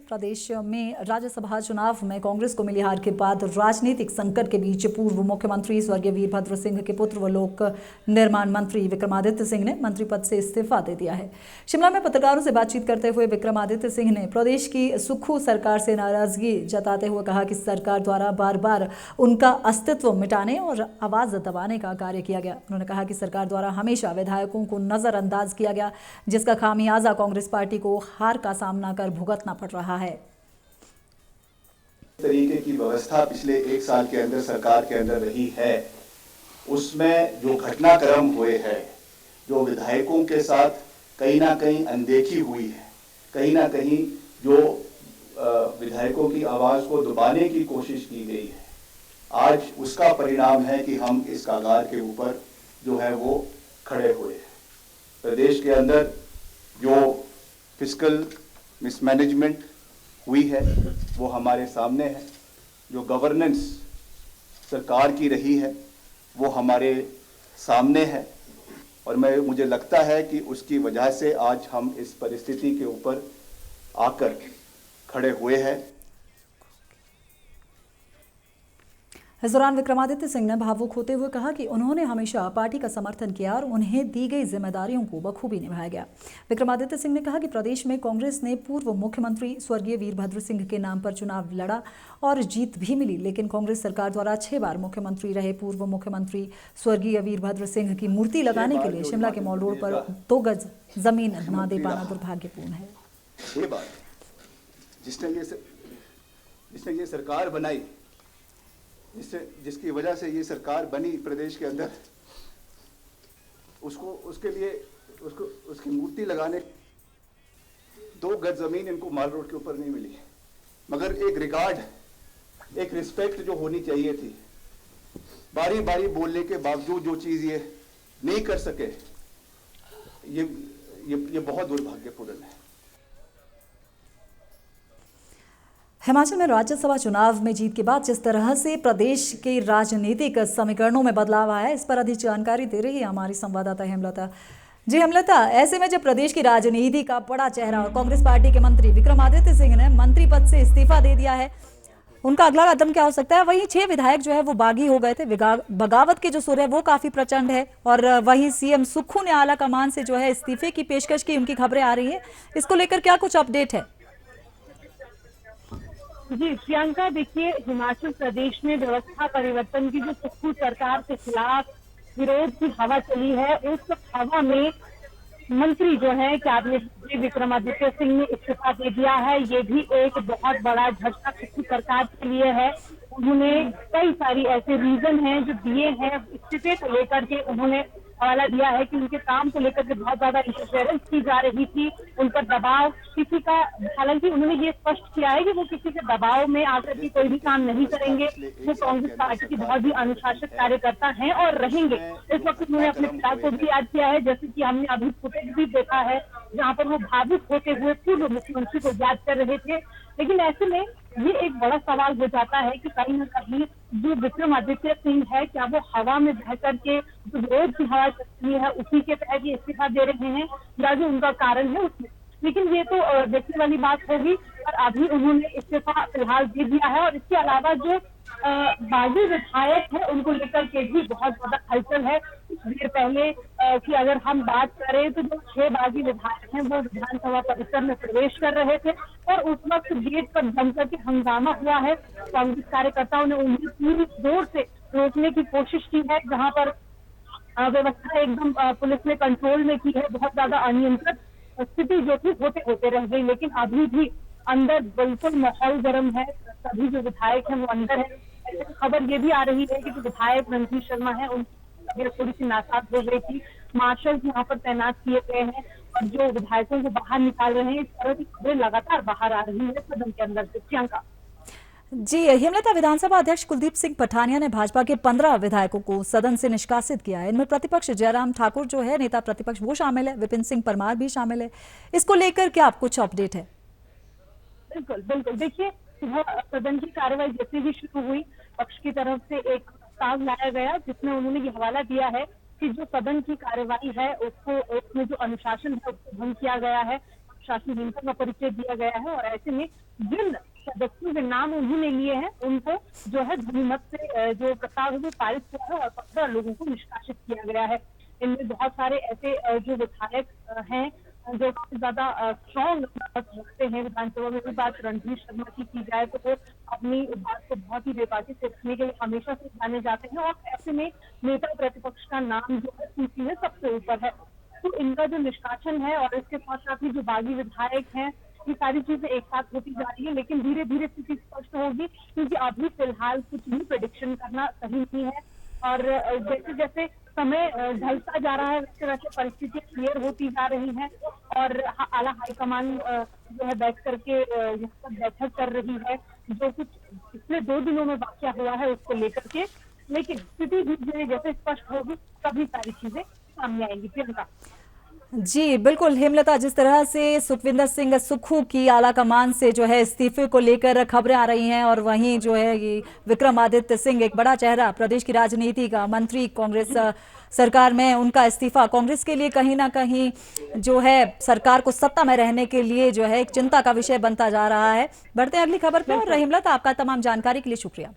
प्रदेश में राज्यसभा चुनाव में कांग्रेस को मिली हार के बाद राजनीतिक संकट के बीच पूर्व मुख्यमंत्री स्वर्गीय वीरभद्र सिंह के पुत्र व लोक निर्माण मंत्री विक्रमादित्य सिंह ने मंत्री पद से इस्तीफा दे दिया है। शिमला में पत्रकारों से बातचीत करते हुए विक्रमादित्य सिंह ने प्रदेश की सुक्खू सरकार से नाराजगी जताते हुए कहा कि सरकार द्वारा बार बार उनका अस्तित्व मिटाने और आवाज दबाने का कार्य किया गया। उन्होंने कहा कि सरकार द्वारा हमेशा विधायकों को नजरअंदाज किया गया, जिसका खामियाजा कांग्रेस पार्टी को हार का सामना कर भुगतना पड़ रहा है। तरीके की व्यवस्था पिछले एक साल के अंदर सरकार के अंदर रही है, उसमें जो घटनाक्रम हुए हैं, जो विधायकों के साथ कहीं ना कहीं अनदेखी हुई है, कहीं ना कहीं जो विधायकों की आवाज को दबाने की कोशिश की गई है, आज उसका परिणाम है कि हम इस कागार के ऊपर जो है वो खड़े हुए हैं। प्रदेश के अंदर जो फिस्कल मिसमैनेजमेंट हुई है वो हमारे सामने है, जो गवर्नेंस सरकार की रही है वो हमारे सामने है, और मुझे लगता है कि उसकी वजह से आज हम इस परिस्थिति के ऊपर आकर खड़े हुए हैं। इस दौरान विक्रमादित्य सिंह ने भावुक होते हुए कहा कि उन्होंने हमेशा पार्टी का समर्थन किया और उन्हें दी गई जिम्मेदारियों को बखूबी निभाया गया। विक्रमादित्य सिंह ने कहा कि प्रदेश में कांग्रेस ने पूर्व मुख्यमंत्री स्वर्गीय वीरभद्र सिंह के नाम पर चुनाव लड़ा और जीत भी मिली, लेकिन कांग्रेस सरकार द्वारा 6 बार मुख्यमंत्री रहे पूर्व मुख्यमंत्री स्वर्गीय वीरभद्र सिंह की मूर्ति लगाने के लिए शिमला के मॉल रोड पर 2 गज जमीन न दे पाना दुर्भाग्यपूर्ण है। 6 बार जिसने ये सरकार बनाई, जिसकी वजह से ये सरकार बनी प्रदेश के अंदर, उसकी मूर्ति लगाने 2 गज जमीन इनको माल रोड के ऊपर नहीं मिली, मगर एक रिकॉर्ड, एक रिस्पेक्ट जो होनी चाहिए थी, बारी बारी बोलने के बावजूद जो चीज ये नहीं कर सके, ये बहुत दुर्भाग्यपूर्ण है। हिमाचल में राज्यसभा चुनाव में जीत के बाद जिस तरह से प्रदेश के राजनीतिक समीकरणों में बदलाव आया है, इस पर अधिक जानकारी दे रही है हमारी संवाददाता हेमलता। जी हेमलता, ऐसे में जब प्रदेश की राजनीति का बड़ा चेहरा और कांग्रेस पार्टी के मंत्री विक्रमादित्य सिंह ने मंत्री पद से इस्तीफा दे दिया है, उनका अगला कदम क्या हो सकता है? वहीं 6 विधायक जो है वो बागी हो गए थे, बगावत के जो सुर है वो काफी प्रचंड है, और वहीं सीएम सुक्खू ने आला कमान से जो है इस्तीफे की पेशकश की, उनकी खबरें आ रही है। इसको लेकर क्या कुछ अपडेट है? जी प्रियंका, देखिए, हिमाचल प्रदेश में व्यवस्था परिवर्तन की जो सुक्खू सरकार के खिलाफ विरोध की हवा चली है, उस हवा में मंत्री जो है कैबिनेट मंत्री विक्रमादित्य सिंह ने इस्तीफा दे दिया है। ये भी एक बहुत बड़ा झटका सुक्खू सरकार के लिए है। उन्होंने कई सारी ऐसे रीजन हैं जो दिए हैं इस्तीफे को लेकर के। उन्होंने हवाला दिया है कि उनके काम को लेकर के बहुत ज्यादा इंटरफेरेंस की जा रही थी, उन पर दबाव किसी का, हालांकि उन्होंने ये स्पष्ट किया है कि वो किसी के दबाव में आकर के कोई भी काम नहीं करेंगे। वो कांग्रेस पार्टी की बहुत ही अनुशासित कार्यकर्ता हैं और रहेंगे। इस वक्त उन्होंने अपने पिता को भी याद किया है, जैसे कि हमने अभी फुटेज भी देखा है जहाँ पर वो भावुक होते हुए पूर्व मुख्यमंत्री को याद कर रहे थे। लेकिन ऐसे में ये एक बड़ा सवाल हो जाता है कि कहीं न कहीं जो विक्रमादित्य सिंह है, क्या वो हवा में बह करके जो विरोध की हवा चलती है उसी के तहत ये इस्तीफा दे रहे हैं, या जो उनका कारण है उसमें? लेकिन ये तो देखने वाली बात होगी। और अभी उन्होंने इस्तीफा फिलहाल दे दिया है, और इसके अलावा जो बागी विधायक है उनको लेकर के भी बहुत ज्यादा हलचल है। कुछ देर पहले की अगर हम बात करें तो जो 6 बागी विधायक हैं वो विधानसभा परिसर में प्रवेश कर रहे थे, और उस वक्त गेट पर जम करके हंगामा हुआ है। कांग्रेस कार्यकर्ताओं ने उन्हें पूरी जोर से रोकने की कोशिश की है, जहां पर व्यवस्था एकदम पुलिस ने कंट्रोल में की है। बहुत ज्यादा अनियंत्रित स्थिति जो थी होते होते रह गई, लेकिन अभी भी अंदर बिल्कुल माहौल गर्म है। सभी जो विधायक हैं वो अंदर है। खबर ये भी आ रही है कि जो विधायक रणधीर शर्मा है उनकी तबीयत थोड़ी सी नासाज हो गई थी। मार्शल यहाँ पर तैनात किए गए हैं और जो विधायकों को बाहर निकाल रहे हैं। इस तरह की खबरें लगातार बाहर आ रही है सदन के अंदर से। प्रियंका जी हेमलता, विधानसभा अध्यक्ष कुलदीप सिंह पठानिया ने भाजपा के 15 विधायकों को सदन से निष्कासित किया है। इनमें प्रतिपक्ष जयराम ठाकुर जो है नेता प्रतिपक्ष वो शामिल है, विपिन सिंह परमार भी शामिल है। इसको लेकर क्या कुछ अपडेट है? बिल्कुल बिल्कुल, देखिए, सदन की कार्यवाही जैसे ही शुरू हुई, पक्ष की तरफ से एक प्रस्ताव लाया गया जिसमें उन्होंने ये हवाला दिया है कि जो सदन की कार्यवाही है उसको, उसमें जो अनुशासन है उसको भंग किया गया है। प्रशासनिक विंग का परिचय दिया गया है और ऐसे में जिन सदस्यों के नाम उन्होंने लिए हैं उनको जो है ध्वनिमत से जो प्रस्ताव है वो पारित हुआ है और 15 लोगों को निष्कासित किया गया है। इनमें बहुत सारे ऐसे जो विधायक हैं जो काफी ज्यादा स्ट्रॉन्ग रखते हैं विधानसभा में। भी बात रणधीर शर्मा की जाए तो वो अपनी बात को बहुत ही बेबाकी से रखने के लिए हमेशा से जाने जाते हैं और ऐसे में नेता प्रतिपक्ष का नाम जो है सूची में सबसे ऊपर है। तो इनका जो निष्कासन है और इसके साथ साथ ही जो बागी विधायक हैं, ये सारी चीजें एक साथ होती जा रही है, लेकिन धीरे धीरे स्थिति स्पष्ट होगी क्योंकि अभी फिलहाल कुछ भी प्रेडिक्शन करना सही नहीं है। और जैसे जैसे समय ढलता जा रहा है वैसे वैसे परिस्थितियां क्लियर होती जा रही हैं और आला हाईकमान जो है बैठ करके यहाँ पर बैठक कर रही है जो कुछ पिछले 2 दिनों में वाकया हुआ है उसको लेकर के। लेकिन स्थिति धीरे जैसे स्पष्ट होगी तभी सारी चीजें सामने आएंगी। प्रियंका जी बिल्कुल हेमलता, जिस तरह से सुखविंदर सिंह सुक्खू की आला कमान से जो है इस्तीफे को लेकर खबरें आ रही हैं और वहीं जो है ये विक्रमादित्य सिंह एक बड़ा चेहरा प्रदेश की राजनीति का मंत्री कांग्रेस सरकार में, उनका इस्तीफा कांग्रेस के लिए कहीं ना कहीं जो है सरकार को सत्ता में रहने के लिए जो है एक चिंता का विषय बनता जा रहा है। बढ़ते हैं अगली खबर पर और हेमलता आपका तमाम जानकारी के लिए शुक्रिया।